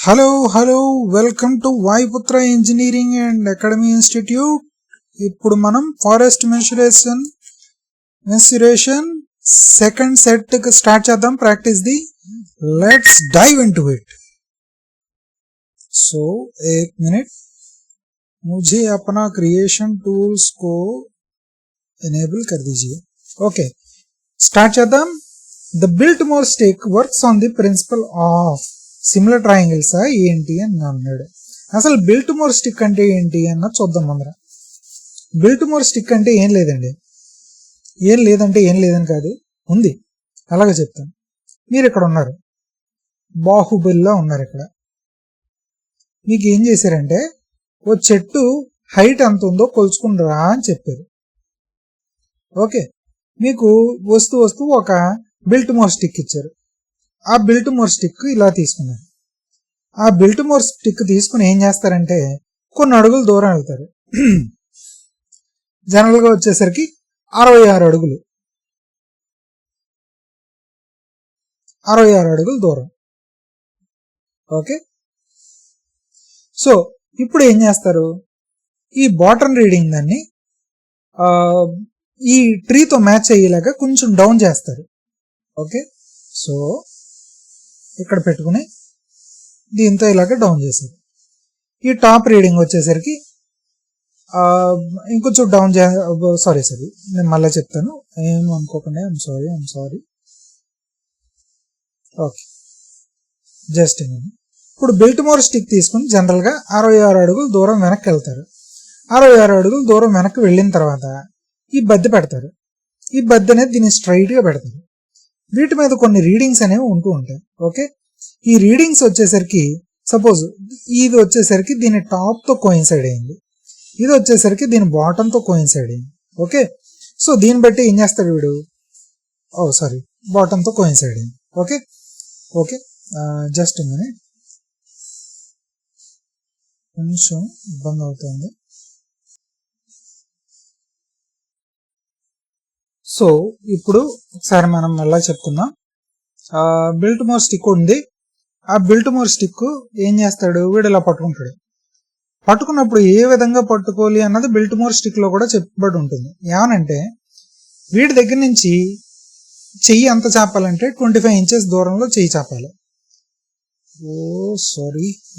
Hello welcome to Vayuputra engineering and academy institute. ఇప్పుడు మనం forest mensuration second set start చేద్దాం. Practice the let's dive into it. So एक मिनट, मुझे अपना क्रिएशन टूल्स को एनेबल कर दीजिए. ओके, स्टार्ट చేద్దాం. The Biltmore stick works on the principle of similar triangles ఏంటి అని అన్నాడు. అసలు బిల్ట్మోర్ స్టిక్ అంటే ఏంటి అన్న చూద్దాం. అందరం బిల్ట్మోర్ స్టిక్ అంటే ఏం లేదండి, ఏం లేదని కాదు, ఉంది, అలాగే చెప్తాను. మీరు ఇక్కడ ఉన్నారు, బాహుబలిలో ఉన్నారు. ఇక్కడ మీకు ఏం చేశారంటే ఓ చెట్టు హైట్ ఎంత ఉందో కొలుచుకుంటారా అని చెప్పారు. ఓకే, మీకు వస్తూ ఒక బిల్ట్మోర్ స్టిక్ ఇచ్చారు. ఆ బిల్ట్మోర్ స్టిక్ ఇలా తీసుకున్నారు. ఆ బిల్ట్మోర్ స్టిక్ తీసుకుని ఏం చేస్తారంటే కొన్ని అడుగులు దూరం వెళ్తారు. జనరల్ గా వచ్చేసరికి 66 అడుగులు, 66 అడుగులు దూరం. ఓకే, సో ఇప్పుడు ఏం చేస్తారు, ఈ బాటమ్ రీడింగ్ దాన్ని ఈ ట్రీతో మ్యాచ్ అయ్యేలాగా కొంచెం డౌన్ చేస్తారు. ఓకే, సో ఇక్కడ పెట్టుకుని దీంతో ఇలాగ డౌన్ చేశారు. ఈ టాప్ రీడింగ్ వచ్చేసరికి ఇంకొంచెం డౌన్ సారీ నేను మళ్ళీ చెప్తాను, ఏం అనుకోకుండా. I'm sorry. ఓకే, జస్ట్ ఇప్పుడు బిల్ట్మోర్ స్టిక్ తీసుకుని జనరల్ గా 66 అడుగులు దూరం వెనక్కి వెళ్తారు. 66 అడుగులు దూరం వెనక్కి వెళ్ళిన తర్వాత ఈ బద్దె పెడతారు. ఈ బద్దె అనేది దీన్ని స్ట్రైట్ గా పెడతారు. వీటి మీద కొన్ని రీడింగ్స్ అనేవి ఉంటూ ఉంటాయి. ఓకే, ఈ రీడింగ్స్ వచ్చేసరికి సపోజ్ ఇది వచ్చేసరికి దీని టాప్ తో కోయిన్సైడ్ అయింది, ఇది వచ్చేసరికి దీని బాటమ్ తో కోయిన్సైడ్ అయింది. ఓకే, సో దీన్ని బట్టి ఏం చేస్తాడు వీడు, బాటమ్ తో కోయిన్సైడ్ అయింది. ఓకే, జస్ట్ మినిట్, కొంచెం ఇబ్బంది అవుతుంది. సో ఇప్పుడు ఒకసారి మనం ఎలా చెప్పుకుందాం. బిల్ట్మోర్ స్టిక్ ఉంది. ఆ బిల్ట్మోర్ స్టిక్ ఏం చేస్తాడు, వీడు ఇలా పట్టుకుంటాడు. పట్టుకున్నప్పుడు ఏ విధంగా పట్టుకోవాలి అన్నది బిల్ట్మోర్ స్టిక్ లో కూడా చెప్పబడి ఉంటుంది. ఏమనంటే వీడి దగ్గర నుంచి చెయ్యి ఎంత చాపాలంటే 25 ఇంచెస్ దూరంలో చెయ్యి చాపాలి.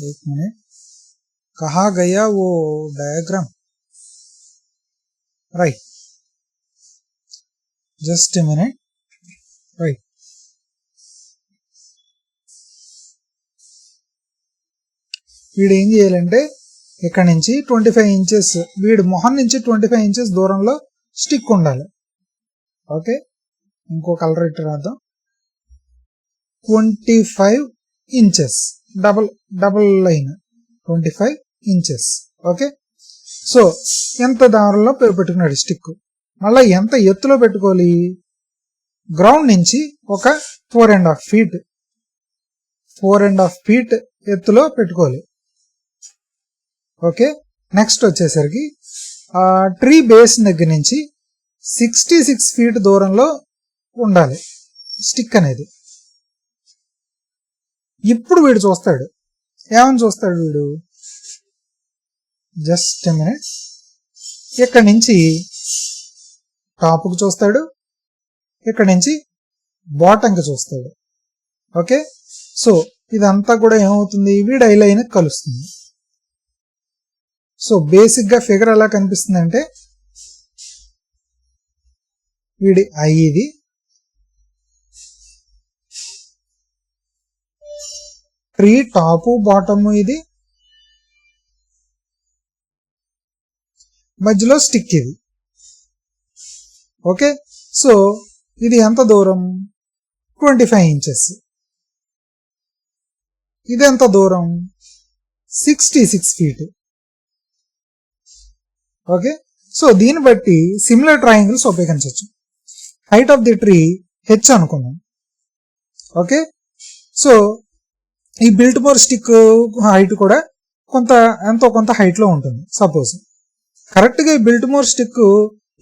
एक मिनट, कहाँ गया वो diagram, right, just a minute, right. వీడు ఏం చేయాలంటే ఇక్కడ నుంచి 25 ఇంచెస్, వీడు మొహం నుంచి 25 ఇంచెస్ దూరంలో స్టిక్ ఉండాలి. ఓకే, ఇంకో కలర్ ఇట్టు రాద్దాం. 25 inches double line 25 inches. Okay, so ఎంత దారిలో పెట్టుకున్నాడు స్టిక్. మళ్ళీ ఎంత ఎత్తులో పెట్టుకోవాలి, గ్రౌండ్ నుంచి ఒక 4.5 ఫీట్ ఎత్తులో పెట్టుకోవాలి. ఓకే, నెక్స్ట్ వచ్చేసరికి ట్రీ బేస్ దగ్గర నుంచి 66 ఫీట్ దూరంలో ఉండాలి స్టిక్ అనేది. ఇప్పుడు వీడు చూస్తాడు, ఏమని చూస్తాడు వీడు, జస్ట్ మినిట్, ఇక్కడ నుంచి టాప్కి చూస్తాడు, ఇక్కడ నుంచి బాటంకి చూస్తాడు. ఓకే, సో ఇదంతా కూడా ఏమవుతుంది, వీడి ఐ లైన్ కలుస్తుంది. సో బేసిక్ గా ఫిగర్ ఎలా కనిపిస్తుంది అంటే వీడి ఐ ఇది, ట్రీ టాప్ బాటమ్ ఇది, మధ్యలో స్టిక్ ఇది. ఓకే, సో ఇది ఎంత దూరం, 25 ఇంచెస్. ఇది ఎంత దూరం, 66 ఫీట్. ఓకే, సో దీన్ని బట్టి సిమిలర్ ట్రయాంగిల్స్ ఉపయోగించవచ్చు. Height of the tree H అనుకున్నాం. ఓకే, సో ఈ బిల్ట్మోర్ స్టిక్ హైట్ కూడా ఎంతో కొంత హైట్ లో ఉంటుంది. సపోజ్ కరెక్ట్ గా ఈ బిల్ట్మోర్ స్టిక్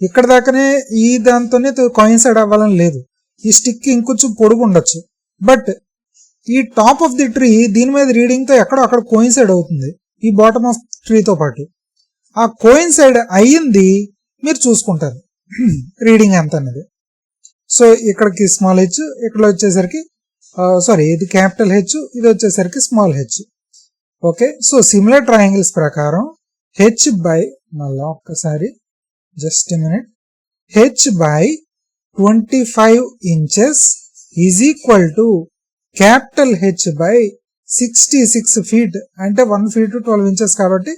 ఇక్కడ దాకానే ఈ దాంతోనే కోయిన్సైడ్ అవ్వాలని లేదు, ఈ స్టిక్ ఇంకొంచెం పొడుగు ఉండొచ్చు. బట్ ఈ టాప్ ఆఫ్ ది ట్రీ దీని మీద రీడింగ్తో ఎక్కడో అక్కడ కోయిన్సైడ్ అవుతుంది ఈ బాటమ్ ఆఫ్ ట్రీతో పాటు. ఆ కోయిన్సైడ్ అయ్యింది మీరు చూసుకుంటారు రీడింగ్ ఎంత అనేది. సో ఇక్కడికి స్మాల్ హెచ్, ఇక్కడ వచ్చేసరికి ఇది క్యాపిటల్ హెచ్, ఇది వచ్చేసరికి small H. Okay, so similar triangles ప్రకారం హెచ్ బై, మళ్ళీ ఒక్కసారి just minute, H by 25 inches is equal to capital H by 66 feet, అంటే 1 feet 12 inches కాబట్టి.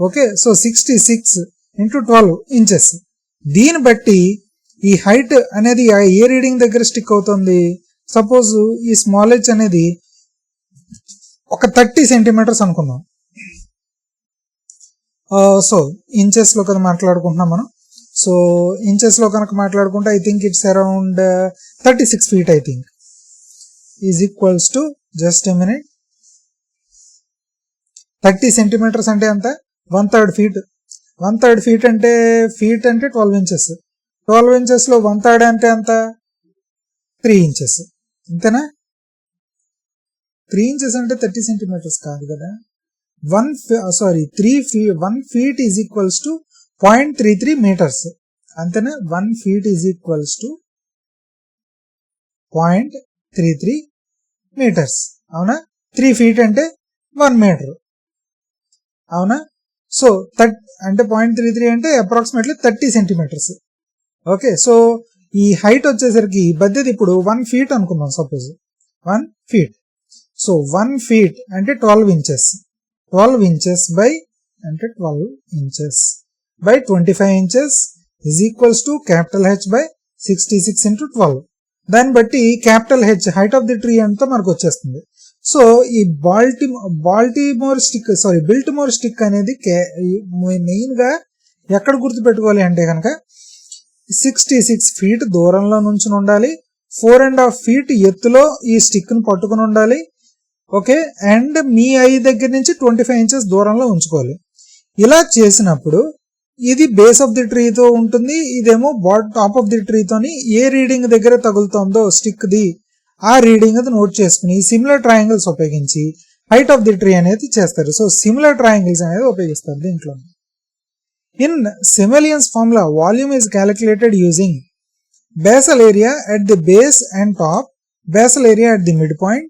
Okay, so 66 into 12 inches. దీన్ని బట్టి ఈ హైట్ అనేది ఏ రీడింగ్ దగ్గర స్టిక్ అవుతుంది. సపోజ్ ఈ స్మాల్ హెచ్ అనేది ఒక 30 centimeters అనుకుందాం. సో ఇంచెస్ లో కదా మాట్లాడుకుంటున్నాం మనం. సో ఇంచెస్ లో కనుక మాట్లాడుకుంటే I think it's around 36 feet I think is equals to, just a minute, 30 centimeters అంటే ఎంత, 1/3 feet. 1/3 feet అంటే 12 inches. 12 inches లో 1/3 అంటే ఎంత, 3 inches. అంతేనా? 3 inches అంటే 30 centimeters కాదు కదా. 1 feet is equals to 0.33 meters. అంతేనా? 1 feet is equals to 0.33 meters. అవునా? 3 feet అంటే 1 meter. అవునా? సో అంటే 0.33 అంటే అప్రాక్సిమేట్లీ 30 centimeters. ఓకే, సో ఈ హైట్ వచ్చేసరికి బద్దెది ఇప్పుడు 1 feet అనుకుందాం. Suppose 1 feet. సో 1 feet అంటే 12 inches. 12 inches బై అంటే 12 inches by 25 inches is equals to capital H by 66 into 12. దాన్ని బట్టి capital H height of the tree అంతా మనకు వచ్చేస్తుంది. సో ఈ బిల్ట్మోర్ స్టిక్ అనేది మెయిన్ గా ఎక్కడ గుర్తు పెట్టుకోవాలి అంటే కనుక 66 feet దూరంలో నుంచి ఉండాలి, 4.5 feet ఎత్తులో ఈ స్టిక్ ను పట్టుకుని ఉండాలి. ఓకే, అండ్ మీ ఐ దగ్గర నుంచి 25 inches దూరంలో ఉంచుకోవాలి. ఇలా చేసినప్పుడు ఇది బేస్ ఆఫ్ ది ట్రీతో ఉంటుంది, ఇదేమో టాప్ ఆఫ్ ది ట్రీతోని ఏ రీడింగ్ దగ్గర తగులుతుందో స్టిక్ ది ఆ రీడింగ్ అది నోట్ చేసుకుని సిమిలర్ ట్రయాంగిల్స్ ఉపయోగించి హైట్ ఆఫ్ ది ట్రీ అనేది చేస్తారు. సో సిమిలర్ ట్రయాంగిల్స్ అనేది ఉపయోగిస్తారు దీంట్లో. In Smalian's formula volume is calculated using basal area at the base and top, basal area at the mid point,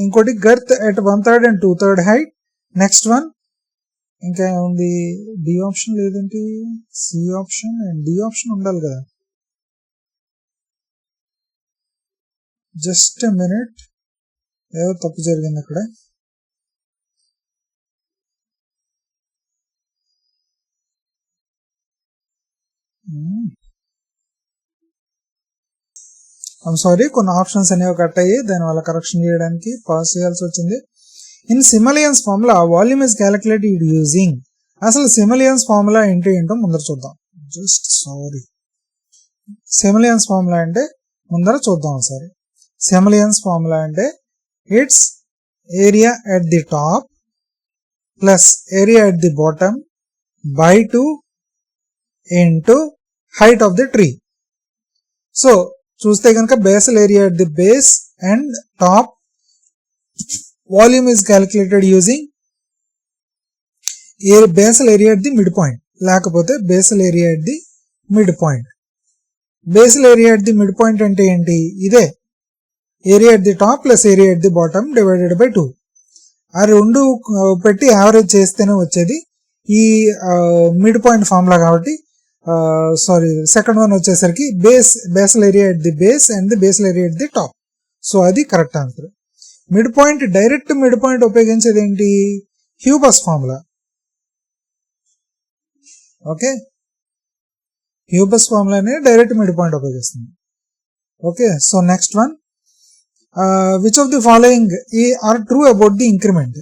ఇంకోటి girth at 1/3 and 2/3 height. Next one ఇంకా ఉంది, D option లేదంటే C option and D option ఉండాలి కదా. Just minute, ఏదో తప్పు జరిగింది అక్కడ. ఐమ్ సారీ, కొన్ని ఆప్షన్స్ అనేవి కట్ అయ్యి దానివల్ల కరెక్షన్ చేయడానికి పాస్ చేయాల్సి వచ్చింది. In Smalian's formula volume is calculated using, అసలు సిమిలియన్స్ ఫార్ములా ఏంటో ముందర చూద్దాం. సిమిలియన్స్ ఫార్ములా అంటే ముందర చూద్దాం ఒకసారి. సిమిలియన్స్ ఫార్ములా అంటే its area at the top plus area at the bottom by 2 into height of the tree. So చూస్తే కనుక basal area at the base and top volume is calculated using basal area at the midpoint, లేకపోతే basal area at the midpoint. basal area at the midpoint అంటే ఏంటి, ఇదే area at the top plus area at the bottom divided by 2. ఆ రెండు పెట్టి average చేస్తేనే వచ్చేది ఈ మిడ్ పాయింట్ ఫార్ములా. కాబట్టి సెకండ్ వన్ వచ్చేసరికి basal area at the base and the basal area at the top. So అది correct answer. Mid point, direct mid point ఉపయోగించేది ఏంటి, హ్యూబస్ ఫార్ములా. ఓకే, హ్యూబస్ ఫార్ములానే డైరెక్ట్ మిడ్ పాయింట్ ఉపయోగిస్తుంది. Okay, so next one, which of the following are true about the increment.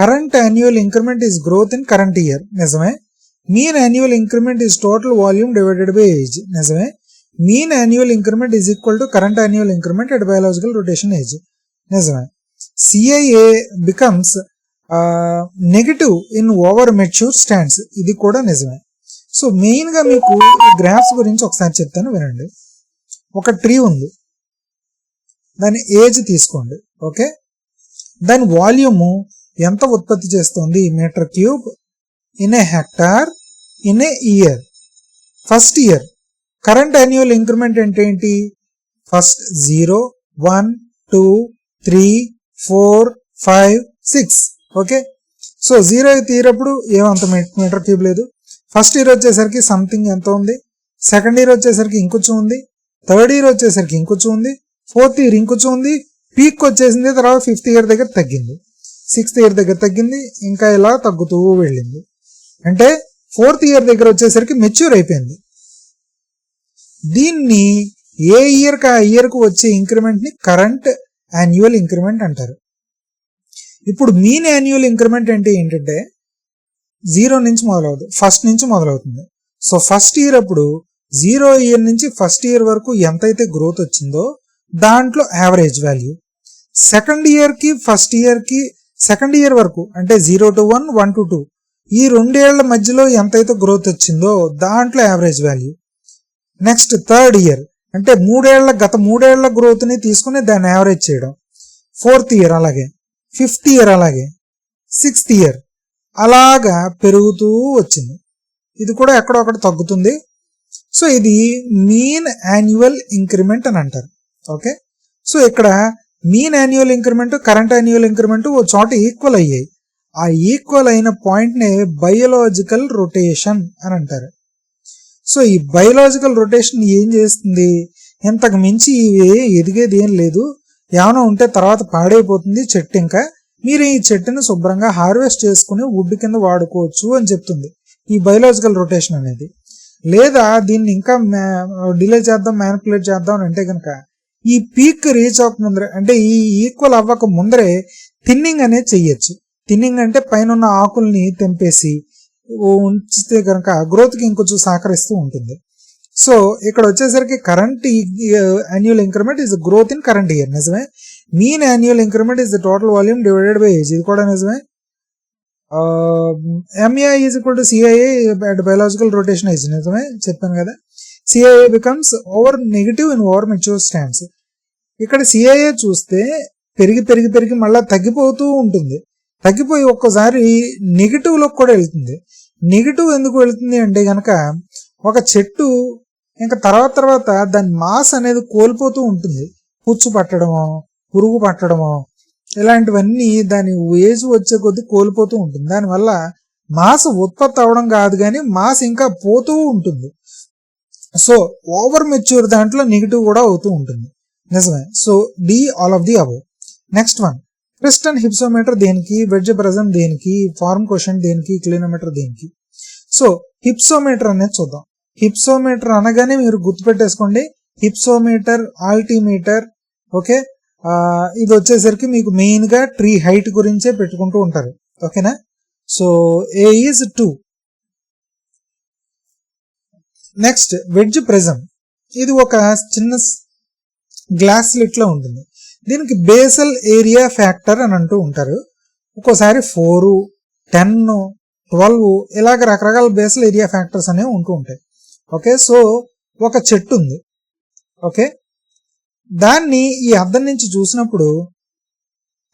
Current annual increment is growth in current year, నిజమే. Mean annual increment is total volume divided by age, నిజమే. Mean annual increment is equal to current annual increment at biological rotation age, నిజమే. CIA becomes negative in over mature stands, ఇది కూడా నిజమే. So main గా మీకు graphs గురించి ఒకసారి చెప్తాను వినండి. ఒక ట్రీ ఉంది, దాని ఏజ్ తీసుకోండి. ఓకే, దాని వాల్యూము ఎంత ఉత్పత్తి చేస్తుంది, meter cube in a hectare in a year. First year current annual increment అంటే ఏంటి, ఫస్ట్ 0, 1, 2, 3, 4, 5, 6. ఓకే, సో 0 తీరప్పుడు ఏమంత మీటర్ క్యూబ్ లేదు. ఫస్ట్ ఇయర్ వచ్చేసరికి సంథింగ్ ఎంత ఉంది, సెకండ్ ఇయర్ వచ్చేసరికి ఇంకొంచెం ఉంది, థర్డ్ ఇయర్ వచ్చేసరికి ఇంకొంచెం ఉంది, ఫోర్త్ ఇయర్ ఇంకొంచెం ఉంది, పీక్ వచ్చేసింది, తర్వాత ఫిఫ్త్ ఇయర్ దగ్గర తగ్గింది, సిక్స్త్ ఇయర్ దగ్గర తగ్గింది, ఇంకా ఇలా తగ్గుతూ వెళ్ళింది. అంటే ఫోర్త్ ఇయర్ దగ్గర వచ్చేసరికి మెచ్యూర్ అయిపోయింది. దీన్ని ఏ ఇయర్కి ఆ ఇయర్కు వచ్చే ఇంక్రిమెంట్ని కరెంట్ యాన్యువల్ ఇంక్రిమెంట్ అంటారు. ఇప్పుడు మీన్ యాన్యువల్ ఇంక్రిమెంట్ అంటే ఏంటంటే 0 నుంచి మొదలవుతుంది, ఫస్ట్ నుంచి మొదలవుతుంది. సో ఫస్ట్ ఇయర్ అప్పుడు 0 ఇయర్ నుంచి ఫస్ట్ ఇయర్ వరకు ఎంతైతే గ్రోత్ వచ్చిందో దాంట్లో యావరేజ్ వాల్యూ. సెకండ్ ఇయర్కి ఫస్ట్ ఇయర్కి సెకండ్ ఇయర్ వరకు అంటే 0 to 1, 1 to 2 ఈ 2 ఏళ్ల మధ్యలో ఎంతైతే గ్రోత్ వచ్చిందో దాంట్లో average value. Next third year అంటే గత మూడేళ్ల గ్రోత్ ని తీసుకుని దాన్ని యావరేజ్ చేయడం. ఫోర్త్ ఇయర్ అలాగే, ఫిఫ్త్ ఇయర్ అలాగే, సిక్స్త్ ఇయర్ అలాగా పెరుగుతూ వచ్చింది. ఇది కూడా ఎక్కడొక్కడ తగ్గుతుంది. సో ఇది మీన్ యాన్యువల్ ఇంక్రిమెంట్ అని అంటారు. ఓకే, సో ఇక్కడ mean annual increment current annual increment ఓ చోట ఈక్వల్ అయ్యాయి. ఆ ఈక్వల్ అయిన పాయింట్ నే బయోలాజికల్ రొటేషన్ అని అంటారు. సో ఈ బయోలాజికల్ రొటేషన్ ఏం చేస్తుంది, ఇంతకు మించి ఎదిగేది ఏం లేదు, ఏమైనా ఉంటే తర్వాత పాడైపోతుంది చెట్టు, ఇంకా మీరు ఈ చెట్టుని శుభ్రంగా హార్వెస్ట్ చేసుకుని వుడ్ కింద వాడుకోవచ్చు అని చెప్తుంది ఈ బయోలాజికల్ రొటేషన్ అనేది. లేదా దీన్ని ఇంకా డిలే చేద్దాం, మ్యానిపులేట్ చేద్దాం అని అంటే కనుక ఈ పీక్ రీచ్ అవ్వక ముందరే అంటే ఈ ఈక్వల్ అవ్వక ముందరే థిన్నింగ్ అనేది చెయ్యొచ్చు. థిన్నింగ్ అంటే పైన ఉన్న ఆకుల్ని తెంపేసి ఉంచితే కనుక గ్రోత్కి ఇంకొంచెం సహకరిస్తూ ఉంటుంది. సో ఇక్కడ వచ్చేసరికి current annual increment is growth in current year, నిజమే. Mean annual increment is the total volume divided by age, ఇది కూడా నిజమే. MAI is equal to CAI at biological rotation age, నిజమే చెప్పాను కదా. CAI becomes over negative in over mature stands. ఇక్కడ CAI చూస్తే పెరిగి పెరిగి పెరిగి మళ్ళీ తగ్గిపోతూ ఉంటుంది, తగ్గిపోయి ఒక్కోసారి నెగిటివ్ లోకి కూడా వెళ్తుంది. నెగిటివ్ ఎందుకు వెళ్తుంది అంటే గనక ఒక చెట్టు ఇంకా తర్వాత దాని మాస్ అనేది కోల్పోతూ ఉంటుంది, పుచ్చు పట్టడమో పురుగు పట్టడమో ఇలాంటివన్నీ దాని ఏజ్ వచ్చే కొద్దీ కోల్పోతూ ఉంటుంది. దానివల్ల మాస్ ఉత్పత్తి అవడం కాదు కానీ మాస్ ఇంకా పోతూ ఉంటుంది. సో ఓవర్ మెచ్యూర్ దాంట్లో నెగిటివ్ కూడా అవుతూ ఉంటుంది, నిజమే. So D all of the above. Next one, Christen hypsometer దేనికి, వెడ్జ్ ప్రెజం దేనికి, ఫార్మ్ క్వశ్చన్ దేనికి, క్లినోమీటర్ దేనికి. సో హిప్సోమీటర్ అనేది చూద్దాం. హిప్సోమీటర్ అనగానే మీరు గుర్తుపెట్టేసుకోండి, హిప్సోమీటర్, ఆల్టీమీటర్. ఓకే, ఇది వచ్చేసరికి మీకు మెయిన్ గా ట్రీ హైట్ గురించే పెట్టుకుంటూ ఉంటారు. ఓకేనా. So A is 2. Next wedge prism, ఇది ఒక చిన్న గ్లాస్ స్లిట్ లో ఉంటుంది. దీనికి బేసల్ ఏరియా ఫ్యాక్టర్ అని అంటూ ఉంటారు. ఒక్కోసారి 4, 10, 12 ఇలాగ రకరకాల బేసల్ ఏరియా ఫ్యాక్టర్స్ అనేవి ఉంటూ ఉంటాయి. ఓకే, సో ఒక చెట్టు ఉంది. ఓకే, దాన్ని ఈ అద్దం నుంచి చూసినప్పుడు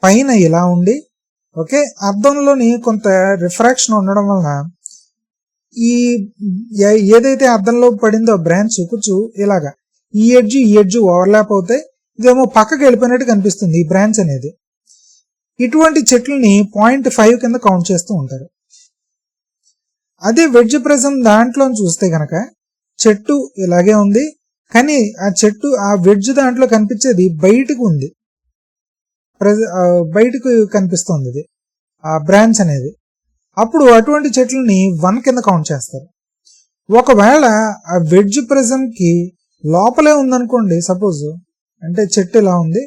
పైన ఇలా ఉండి, ఓకే, అద్దంలోని కొంత రిఫ్రాక్షన్ ఉండడం వలన ఈ ఏదైతే అద్దంలో పడిందో బ్రాంచ్ కూర్చు ఇలాగా ఈ ఎడ్జ్ ఓవర్లాప్ అవుతాయి. ఇదేమో పక్కకి వెళ్ళిపోయినట్టు కనిపిస్తుంది ఈ బ్రాంచ్ అనేది. ఇటువంటి చెట్లని 0.5 కింద కౌంట్ చేస్తూ ఉంటారు. అదే వెడ్జ్ ప్రిజం దాంట్లో చూస్తే గనక చెట్టు ఇలాగే ఉంది, కానీ ఆ చెట్టు ఆ వెడ్జ్ దాంట్లో కనిపించేది బయటకు ఉంది, బయటకు కనిపిస్తుంది ఇది ఆ బ్రాంచ్ అనేది. అప్పుడు అటువంటి చెట్లని 1 కింద కౌంట్ చేస్తారు. ఒకవేళ ఆ వెడ్జ్ ప్రిజం కి లోపలే ఉందనుకోండి, సపోజ్ అంటే చెట్టు ఇలా ఉంది,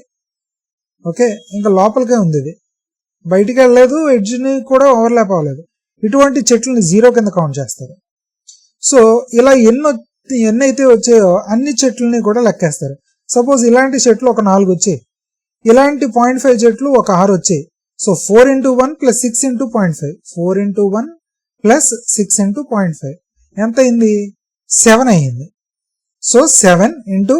ఓకే, ఇంకా లోపలికే ఉంది, ఇది బయటికి వెళ్ళలేదు, ఎడ్జ్ని కూడా ఓవర్లాప్ అవ్వలేదు, ఇటువంటి చెట్లని 0 కింద కౌంట్ చేస్తారు. సో ఇలా ఎన్నైతే వచ్చాయో అన్ని చెట్లని కూడా లెక్కేస్తారు. సపోజ్ ఇలాంటి చెట్లు ఒక 4 వచ్చాయి, ఇలాంటి 0.5 చెట్లు ఒక 6 వచ్చాయి. So 4 into 1 plus 6 into 0.5, 4 into 1 plus 6 into 0.5 ఎంత అయింది, 7 అయింది. సో 7 into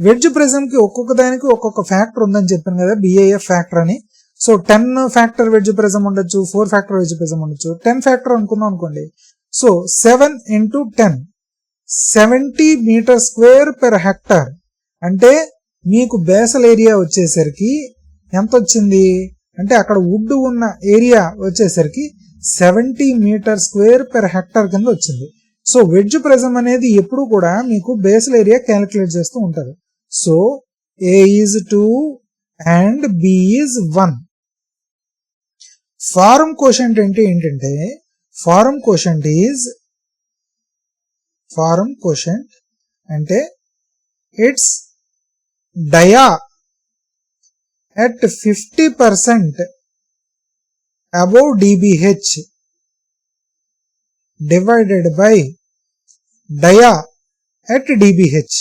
వెడ్జ్ ప్రిజంకి ఒక్కొక్క దానికి ఒక్కొక్క ఫ్యాక్టర్ ఉందని చెప్పాను కదా, BIF ఫ్యాక్టర్ అని. సో 10 ఫ్యాక్టర్ వెడ్జ్ ప్రిజం ఉండొచ్చు, 4 ఫ్యాక్టర్ వెడ్జ్ ప్రిజం ఉండొచ్చు. 10 ఫ్యాక్టర్ అనుకుందాం అనుకోండి. So 7 into 10 70 meter square per hectare. అంటే మీకు బేసల్ ఏరియా వచ్చేసరికి ఎంత వచ్చింది అంటే అక్కడ వుడ్ ఉన్న ఏరియా వచ్చేసరికి 70 మీటర్ స్క్వేర్ పెర్ హెక్టార్ కింద వచ్చింది. సో వెడ్జ్ ప్రిజం అనేది ఎప్పుడు కూడా మీకు బేసల్ ఏరియా క్యాలిక్యులేట్ చేస్తూ ఉంటారు. So A is 2 and B is 1. Form quotient అంటే ఏంటంటే ఫారం కోషంట్ అంటే it's dia at 50% above DBH divided by dia at DBH.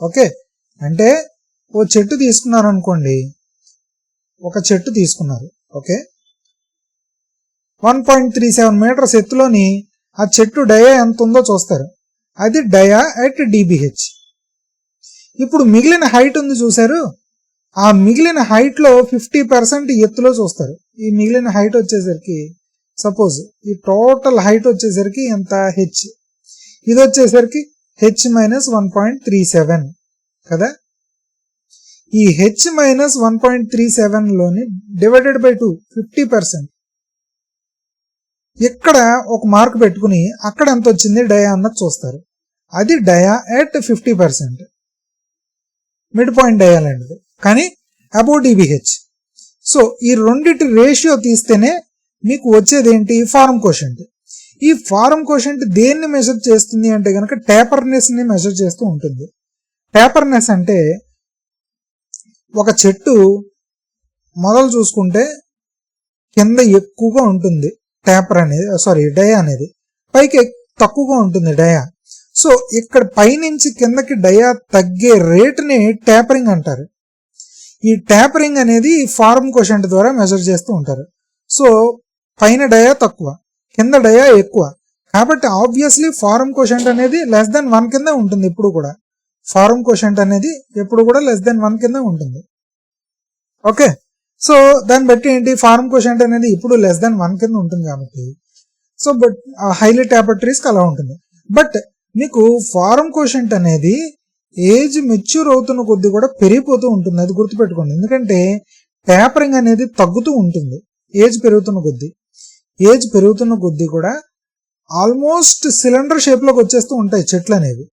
Okay, అంటే ఓ చెట్టు తీసుకున్నారు అనుకోండి, ఒక చెట్టు తీసుకున్నారు. ఓకే, 1.37 మీటర్స్ ఎత్తులోని ఆ చెట్టు డయా ఎంత ఉందో చూస్తారు. అది డయా at DBH. ఇప్పుడు మిగిలిన హైట్ ఉంది చూసారు, ఆ మిగిలిన హైట్ లో 50% ఎత్తులో చూస్తారు. ఈ మిగిలిన హైట్ వచ్చేసరికి సపోజ్ ఈ టోటల్ హైట్ వచ్చేసరికి ఎంత H, ఇది వచ్చేసరికి H - 1.37 కదా. ఈ H - 1.37 లోని డివైడెడ్ బై 2 50%. ఇక్కడ ఒక మార్క్ పెట్టుకుని అక్కడ ఎంత వచ్చింది డయా అన్నది చూస్తారు. అది డయా at 50%, మిడ్ పాయింట్ డయా లాంటిది, కానీ అబౌవ్ DBH. సో ఈ రెండిటి రేషియో తీస్తేనే మీకు వచ్చేది ఏంటి, ఫారం కోషంట్. ఈ ఫారం కోషంట్ దేన్ని మెజర్ చేస్తుంది అంటే కనుక టేపర్నెస్ ని మెజర్ చేస్తూ ఉంటుంది. టేపర్నెస్ అంటే ఒక చెట్టు మొదలు చూసుకుంటే కింద ఎక్కువగా ఉంటుంది టేపర్ అనేది, డయా అనేది పైకి తక్కువగా ఉంటుంది డయా. సో ఇక్కడ పైనుంచి కిందకి డయా తగ్గే రేటుని టేపరింగ్ అంటారు. ఈ టేపరింగ్ అనేది ఫారం కోషంట్ ద్వారా మెజర్ చేస్తూ ఉంటారు. సో పైన డయా తక్కువ, కింద డయా ఎక్కువ, కాబట్టి ఆబ్వియస్లీ ఫారం కోషంట్ అనేది <1 కింద ఉంటుంది. ఎప్పుడు కూడా ఫారం కోషంట్ అనేది ఎప్పుడు కూడా <1 కింద ఉంటుంది. ఓకే, సో దాన్ని బట్టి ఏంటి, ఫారం కోషంట్ అనేది ఇప్పుడు <1 కింద ఉంటుంది కాబట్టి so but highly tapered trees అలా ఉంటుంది. బట్ మీకు ఫారం కోషంట్ అనేది ఏజ్ మెచ్యూర్ అవుతున్న కొద్దీ కూడా పెరిగిపోతూ ఉంటుంది, అది గుర్తుపెట్టుకోండి. ఎందుకంటే టేపరింగ్ అనేది తగ్గుతూ ఉంటుంది ఏజ్ పెరుగుతున్న కొద్దీ కూడా ఆల్మోస్ట్ సిలిండర్ షేప్ లోకి వచ్చేస్తూ ఉంటాయి చెట్లు అనేవి.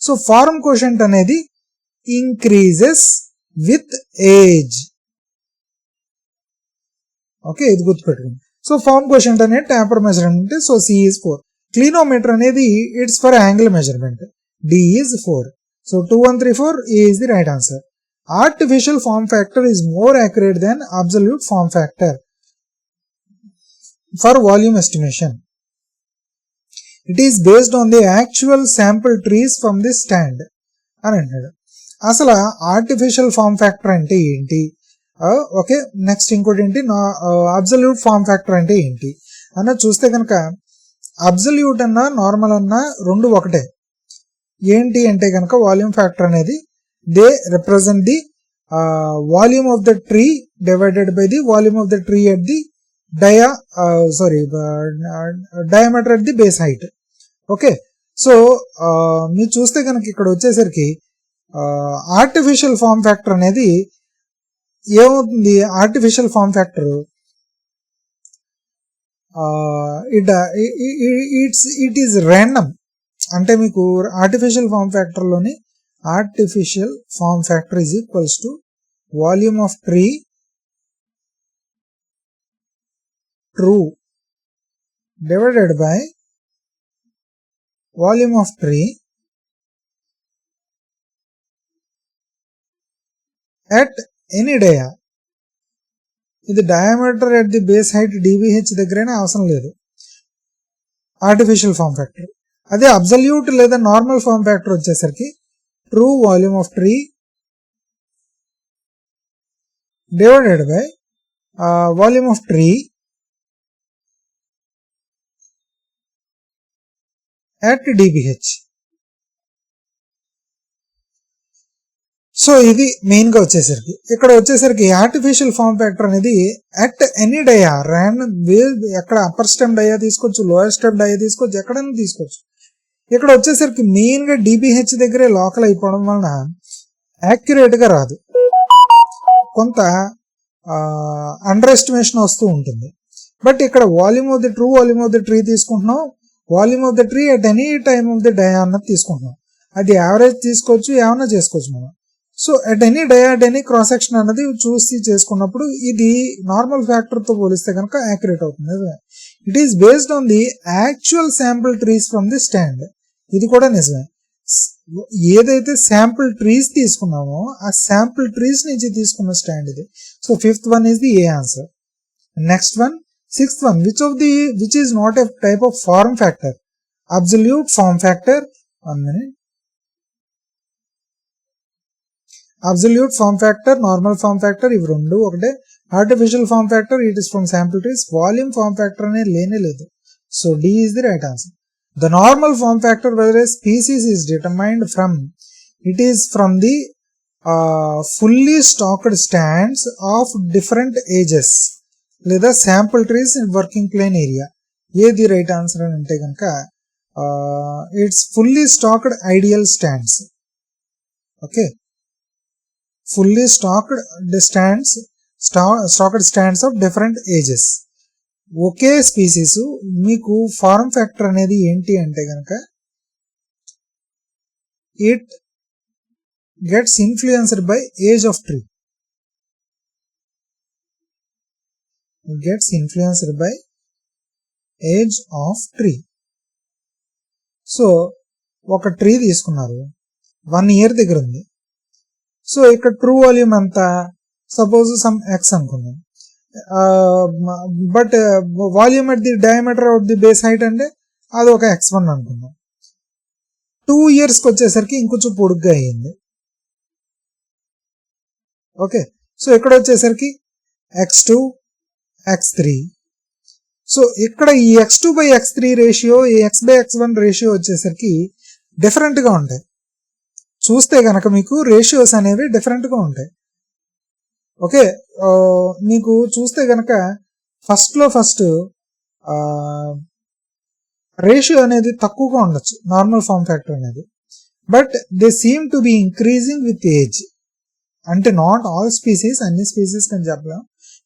సో ఫారం కోషంట్ అనేది ఇంక్రీజెస్ విత్ ఏజ్. ఓకే, ఇది గుర్తుపెట్టుకోండి. సో ఫారం కోషంట్ అనేది taper measurement. So C is 4. క్లినోమీటర్ అనేది it's for angle measurement. D is 4. So 2134 A is the right answer. Artificial form factor is more accurate than absolute form factor for volume estimation. It is based on the actual sample trees from the stand అని అంటాడు. అసలు artificial form factor అంటే ఏంటి, okay next ఇంకోటి ఏంటి, absolute form factor అంటే ఏంటి అన్నది చూస్తే కనుక అబ్సల్యూట్ అన్నా నార్మల్ అన్నా రెండు ఒకటే. ఏంటి అంటే కనుక వాల్యూమ్ ఫ్యాక్టర్ అనేది they represent the volume of the tree divided by the volume of the tree at the diameter at the base height. Okay, so మీరు చూస్తే కనుక ఇక్కడ వచ్చేసరికి ఆర్టిఫిషియల్ ఫామ్ ఫ్యాక్టర్ అనేది ఏమవుతుంది, artificial form factor it is random. అంటే మీకు artificial form factor లోని artificial form factor is equals to volume of tree true divided by volume of tree at any dia. ఇది diameter at the base height DBH దగ్గరైనా అవసరం లేదు artificial form factor. అదే absolute లేదా normal form factor వచ్చేసరికి true volume of tree divided by volume of tree at DBH. So ఇది main గా వచ్చేసరికి ఇక్కడ వచ్చేసరికి ఆర్టిఫిషియల్ ఫామ్ ఫ్యాక్టర్ అనేది అట్ ఎనీ డయా ర్యాండమ్ ఎక్కడ అప్పర్ స్టెమ్ డయా తీసుకోవచ్చు, లోయర్ స్టెమ్ డయా తీసుకోవచ్చు, ఎక్కడైనా తీసుకోవచ్చు. ఇక్కడ వచ్చేసరికి మెయిన్ గా డిబిహెచ్ దగ్గరే లోకల్ అయిపోవడం వలన యాక్యురేట్ గా రాదు, కొంత అండర్ ఎస్టిమేషన్ వస్తూ ఉంటుంది. బట్ ఇక్కడ volume of the true volume of the tree తీసుకుంటున్నాం, volume of the tree at any time of the dia అన్నది తీసుకుంటున్నాం. అది యావరేజ్ తీసుకోవచ్చు, ఏమన్నా చేసుకోవచ్చు మనం. So at any dia at any cross section అన్నది చూసి చేసుకున్నప్పుడు ఇది నార్మల్ ఫ్యాక్టర్ తో పోలిస్తే కనుక యాక్యురేట్ అవుతుంది. It is based on the actual sample trees from the stand. ఇది కూడా నిజమే. ఏదైతే శాంపుల్ ట్రీస్ తీసుకున్నామో ఆ శాంపుల్ ట్రీస్ నుంచి తీసుకున్న స్టాండ్ ఇది. So fifth one is the A answer. Next one, sixth one, which is not a type of form factor? Absolute form factor, 1 minute. Absolute form factor, normal form factor ఇవి రెండు ఒకటే. Artificial form factor it is from sample trees. Volume form factor అనేది లేనే లేదు. So D is the right answer. The normal form factor whether a species is determined from, it is from the fully stocked stands of different ages లేదా sample trees in working plane area. ఏది right answer అని అంటే కనుక it's fully stacked ideal stands. Okay, fully stacked stands of different ages. Okay species మీకు form factor అనేది ఏంటి అంటే కనుక it gets influenced by age of tree. It gets influenced by age of tree. So ఒక tree తీసుకున్నారు, 1 year దగ్గర ఉంది. So ఇక్కడ ట్రూ వాల్యూమ్ ఎంత, సపోజ్ సమ్ ఎక్స్ అనుకుందాం. But volume at the diameter of the base height అంటే అది ఒక x1 అనుకుందాం. 2 years వచ్చేసరికి ఇంకొంచెం పొడుగ్గా అయ్యింది. ఓకే, సో ఇక్కడ వచ్చేసరికి x2 x3. సో ఇక్కడ ఈ x2/x3 రేషియో, ఈ x/x1 రేషియో వచ్చేసరికి డిఫరెంట్ గా ఉంటాయి. చూస్తే గనక మీకు రేషియోస్ అనేవి డిఫరెంట్ గా ఉంటాయి. ఓకే, మీకు చూస్తే గనక ఫస్ట్ రేషియో అనేది తక్కువగా ఉండొచ్చు నార్మల్ ఫార్మ్ ఫ్యాక్టర్ అనేది. But they seem to be increasing with age. అంటే నాట్ ఆల్ స్పీసీస్, అన్ని స్పీసీస్ అని చెప్పలేం,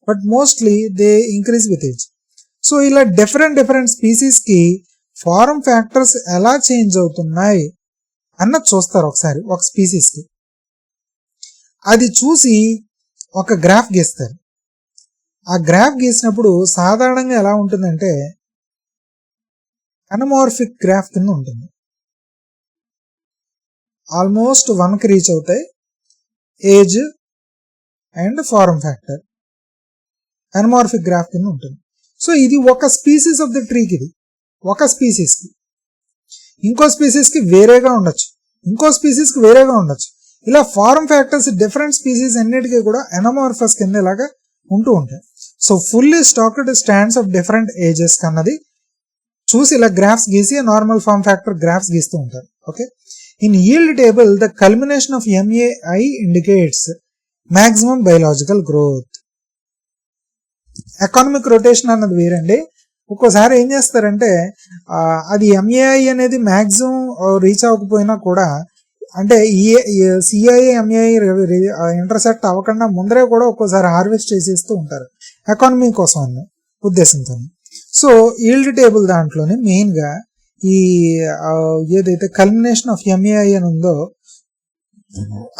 but mostly they increase with age. So ఇలా డిఫరెంట్ స్పీసీస్ కి ఫార్మ్ ఫ్యాక్టర్స్ ఎలా చేంజ్ అవుతున్నాయి అన్నది చూస్తారు ఒకసారి ఒక స్పీసీస్ కి. అది చూసి ఒక గ్రాఫ్ గీస్తారు. ఆ గ్రాఫ్ గీసినప్పుడు సాధారణంగా ఎలా ఉంటుందంటే అనమార్ఫిక్ గ్రాఫ్ కింద ఉంటుంది. ఆల్మోస్ట్ 1కి రీచ్ అవుతాయి age and form factor. Anamorphic graph కింద ఉంటుంది. సో ఇది ఒక స్పీసీస్ ఆఫ్ ది ట్రీకి, ఇది ఒక స్పీసీస్ కి. ఇంకో స్పీసీస్ కి వేరేగా ఉండొచ్చు, ఇంకో స్పీసీస్ కి వేరేగా ఉండొచ్చు. ఇలా ఫార్మ్ ఫ్యాక్టర్స్ డిఫరెంట్ స్పీసీస్ అన్నిటికీ కూడా ఎనమార్ఫస్ కింద ఇలాగా ఉంటూ ఉంటాయి. So fully stacked stands of different ages కన్నది చూసి ఇలా గ్రాఫ్స్ గీసి నార్మల్ ఫార్మ్ ఫ్యాక్టర్ గ్రాఫ్స్ గీస్తూ ఉంటారు. Okay, in yield table the culmination of MAI indicates maximum biological growth. Economic rotation అన్నది వేరండి. ఒక్కోసారి ఏం చేస్తారంటే అది MAI అనేది మాక్సిమం రీచ్ అవ్వకపోయినా కూడా, అంటే CII MAI ఇంటర్సెక్ట్ అవ్వకుండా ముందరే కూడా ఒక్కోసారి హార్వెస్ట్ చేసేస్తూ ఉంటారు ఎకానమీ కోసం అన్న ఉద్దేశంతో. సో ఈల్డ్ టేబుల్ దాంట్లోనే మెయిన్ గా ఈ ఏదైతే కల్మినేషన్ ఆఫ్ MAI అని ఉందో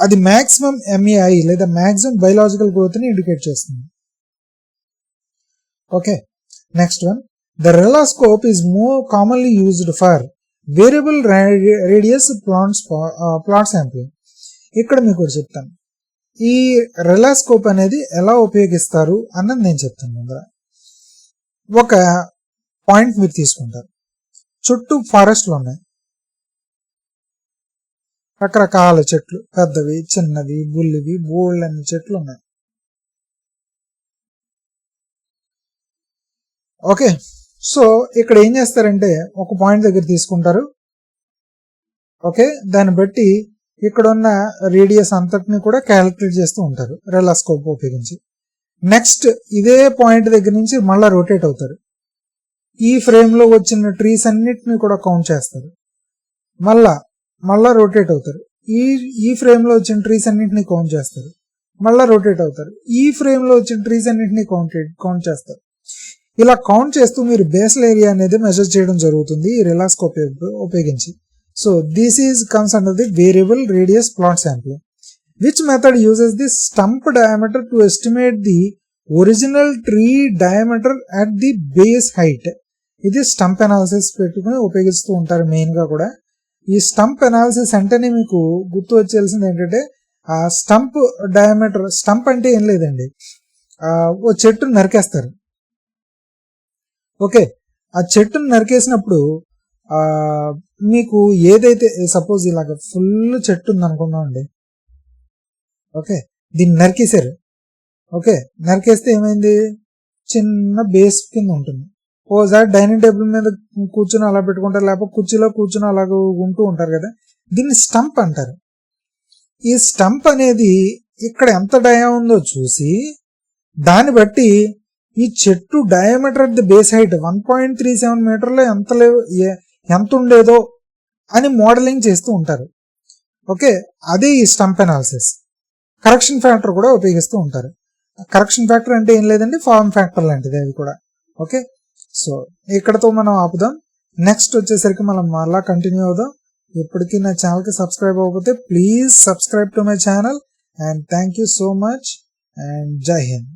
అది మాక్సిమం MAI లేదా మాక్సిమం బయలాజికల్ గ్రోత్ ని ఇండికేట్ చేస్తుంది. Okay, next one, the relascope is more commonly used for variable radius plot sampling. ఇక్కడ మీకు చెప్తాను ఈ రెలాస్కోప్ అనేది ఎలా ఉపయోగిస్తారు అన్నది నేను చెప్తాను. ముందర ఒక పాయింట్ మీరు తీసుకుంటారు, చుట్టూ ఫారెస్ట్లు ఉన్నాయి, రకరకాల చెట్లు, పెద్దవి చిన్నవి బుల్లివి బోల్డ్ అన్ని చెట్లు ఉన్నాయి. ఓకే, సో ఇక్కడ ఏం చేస్తారంటే ఒక పాయింట్ దగ్గర తీసుకుంటారు. ఓకే, దాన్ని బట్టి ఇక్కడ ఉన్న రేడియస్ అంతటిని కూడా క్యాలిక్యులేట్ చేస్తూ ఉంటారు రెలాస్కోప్ ఉపయోగించి. నెక్స్ట్ ఇదే పాయింట్ దగ్గర నుంచి మళ్ళీ రొటేట్ అవుతారు. ఈ ఫ్రేమ్ లో వచ్చిన ట్రీస్ అన్నిటిని కూడా కౌంట్ చేస్తారు. మళ్ళా రొటేట్ అవుతారు. ఈ ఫ్రేమ్ లో వచ్చిన ట్రీస్ అన్నిటిని కౌంట్ చేస్తారు. మళ్ళా రొటేట్ అవుతారు. ఈ ఫ్రేమ్ లో వచ్చిన ట్రీస్ అన్నిటిని కౌంట్ చేస్తారు. ఇలా కౌంట్ చేస్తూ మీరు బేసల్ ఏరియా అనేది మెజర్ చేయడం జరుగుతుంది ఈ రెలాస్కోప్ ఉపయోగించి. So this is comes under the variable radius plot sampling. Which method uses the stump diameter to estimate the original tree diameter at the base height? ఇది స్టంప్ అనాలిసిస్ పెట్టుకుని ఉపయోగిస్తూ ఉంటారు main గా కూడా. ఈ స్టంప్ అనాలిసిస్ అంటేనే మీకు గుర్తు వచ్చేయాల్సింది ఏంటంటే ఆ స్టంప్ డయామీటర్. స్టంప్ అంటే ఏం లేదండి, ఓ చెట్టును నరికేస్తారు. ఓకే, ఆ చెట్టును నరికేసినప్పుడు మీకు ఏదైతే సపోజ్ ఇలాగ ఫుల్ చెట్టు ఉంది అనుకుందాం అండి. ఓకే, దీన్ని నరికేశారు. ఓకే, నరికేస్తే ఏమైంది, చిన్న బేస్ కింద ఉంటుంది. ఓసారి డైనింగ్ టేబుల్ మీద కూర్చొని అలా పెట్టుకుంటారు, లేకపోతే కుర్చీలో కూర్చొని అలాగ ఉంటూ ఉంటారు కదా, దీన్ని స్టంప్ అంటారు. ఈ స్టంప్ అనేది ఇక్కడ ఎంత డయా ఉందో చూసి దాన్ని బట్టి ఈ చెట్టు diameter at the base height 1.37 మీటర్లో ఎంత ఉండేదో అని మోడలింగ్ చేస్తూ ఉంటారు. ఓకే, అదే ఈ స్టంప్ అనాలిసిస్. కరెక్షన్ ఫ్యాక్టర్ కూడా ఉపయోగిస్తూ ఉంటారు. కరెక్షన్ ఫ్యాక్టర్ అంటే ఏం లేదండి, ఫార్మ్ ఫ్యాక్టర్ లాంటిది అది కూడా. ఓకే, సో ఇక్కడతో మనం ఆపుదాం. నెక్స్ట్ వచ్చేసరికి మనం మళ్ళా కంటిన్యూ అవుదాం. ఇప్పటికీ నా ఛానల్కి సబ్స్క్రైబ్ అవ్వకపోతే please subscribe to my channel. And thank you so much and జై హింద్.